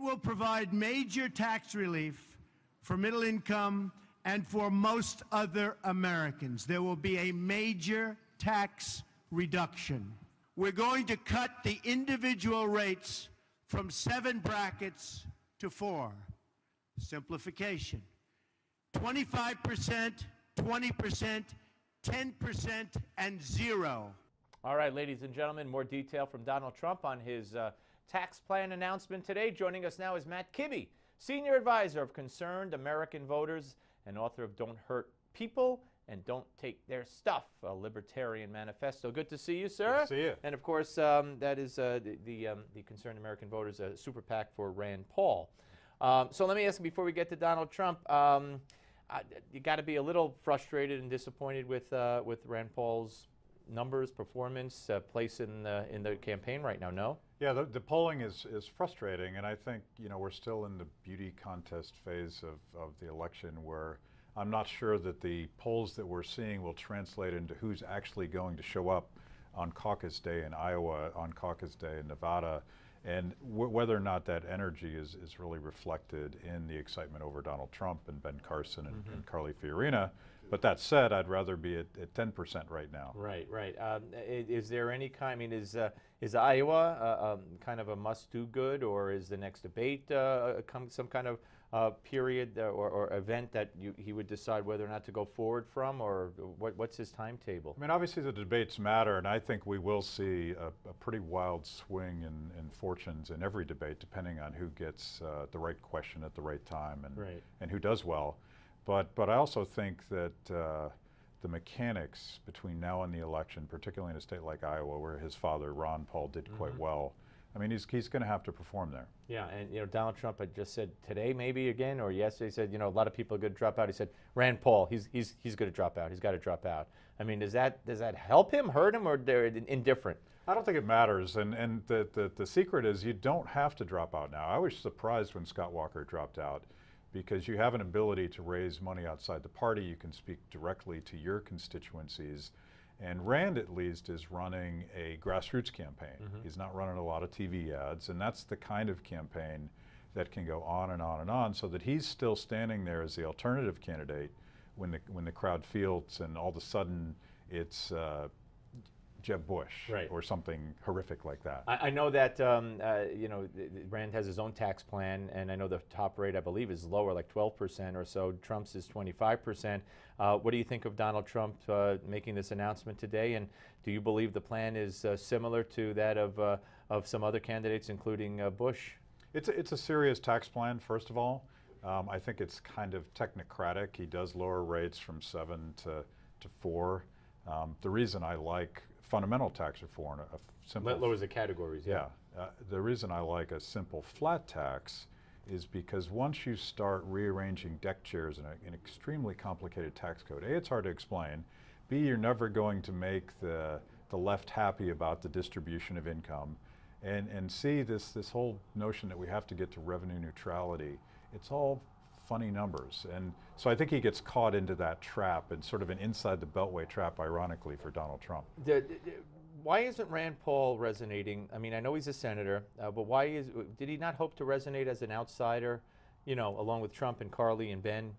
It will provide major tax relief for middle income and for most other Americans. There will be a major tax reduction. We're going to cut the individual rates from 7 brackets to 4. Simplification. 25%, 20%, 10%, and 0. All right, ladies and gentlemen, more detail from Donald Trump on his tax plan announcement today. Joining us now is Matt Kibbe, Senior Advisor of Concerned American Voters and author of Don't Hurt People and Don't Take Their Stuff, a Libertarian Manifesto. Good to see you, sir. Good to see you. And of course, that is the Concerned American Voters super PAC for Rand Paul. So let me ask you, before we get to Donald Trump, you got to be a little frustrated and disappointed with Rand Paul's numbers, performance, place in the campaign right now, no? Yeah, the polling is frustrating, and I think, you know, we're still in the beauty contest phase of the election, where I'm not sure that the polls that we're seeing will translate into who's actually going to show up on caucus day in Iowa, on caucus day in Nevada, and whether or not that energy is really reflected in the excitement over Donald Trump and Ben Carson and Carly Fiorina. But that said, I'd rather be at 10% right now. Right, right. Is there any kind, I mean, is Iowa kind of a must-do good, or is the next debate some kind of period or event that he would decide whether or not to go forward from, or what's his timetable? I mean, obviously the debates matter, and I think we will see a pretty wild swing in fortunes in every debate, depending on who gets the right question at the right time and who does well. But I also think that the mechanics between now and the election, particularly in a state like Iowa, where his father, Ron Paul, did quite well, I mean, he's going to have to perform there. Yeah, and you know, Donald Trump had just said today, maybe again, or yesterday, he said, you know, a lot of people are going to drop out. He said, Rand Paul, he's going to drop out. He's got to drop out. I mean, does that help him, hurt him, or they're indifferent? I don't think it matters, and the secret is you don't have to drop out now. I was surprised when Scott Walker dropped out, because you have an ability to raise money outside the party. You can speak directly to your constituencies. And Rand, at least, is running a grassroots campaign. He's not running a lot of TV ads, and that's the kind of campaign that can go on and on and on, so that he's still standing there as the alternative candidate when the crowd fields, and all of a sudden it's Jeb Bush, or something horrific like that. I know that you know, Rand has his own tax plan, and I know the top rate, I believe, is lower, like 12% or so. Trump's is 25%. What do you think of Donald Trump making this announcement today? And do you believe the plan is similar to that of some other candidates, including Bush? It's a serious tax plan, first of all. I think it's kind of technocratic. He does lower rates from 7 to 4. The reason I like fundamental tax reform, a simple lowers the categories. Yeah. The reason I like a simple flat tax is because once you start rearranging deck chairs in an extremely complicated tax code, A, it's hard to explain. B, you're never going to make the left happy about the distribution of income. And C, this whole notion that we have to get to revenue neutrality, it's all funny numbers. And so I think he gets caught into that trap, and sort of an inside the beltway trap, ironically, for Donald Trump. Why isn't Rand Paul resonating? I mean, I know he's a senator, but did he not hope to resonate as an outsider, you know, along with Trump and Carly and Ben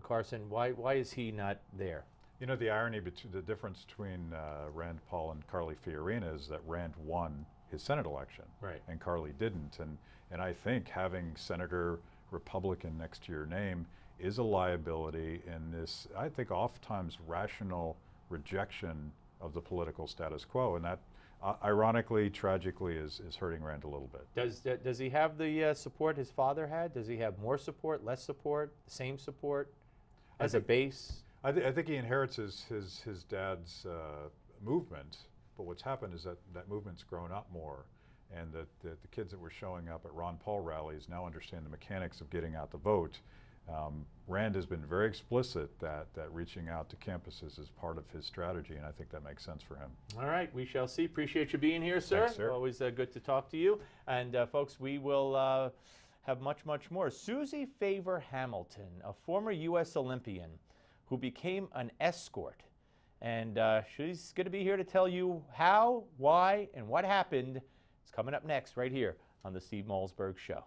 Carson? Why is he not there? You know, the irony, the difference between Rand Paul and Carly Fiorina is that Rand won his Senate election, and Carly didn't. And I think having Senator Republican next to your name is a liability in this, I think, oftentimes rational rejection of the political status quo, and that ironically, tragically, is hurting Rand a little bit. Does he have the support his father had? Does he have more support, less support, same support as a base? I think he inherits his dad's movement, but what's happened is that movement's grown up more, and that the kids that were showing up at Ron Paul rallies now understand the mechanics of getting out the vote. Rand has been very explicit that reaching out to campuses is part of his strategy, and I think that makes sense for him. All right, we shall see. Appreciate you being here, sir. Thanks, sir. Always good to talk to you. And folks, we will have much more. Susie Favor Hamilton, a former U.S. Olympian who became an escort. And she's going to be here to tell you how, why, and what happened. It's coming up next right here on the Steve Malzberg Show.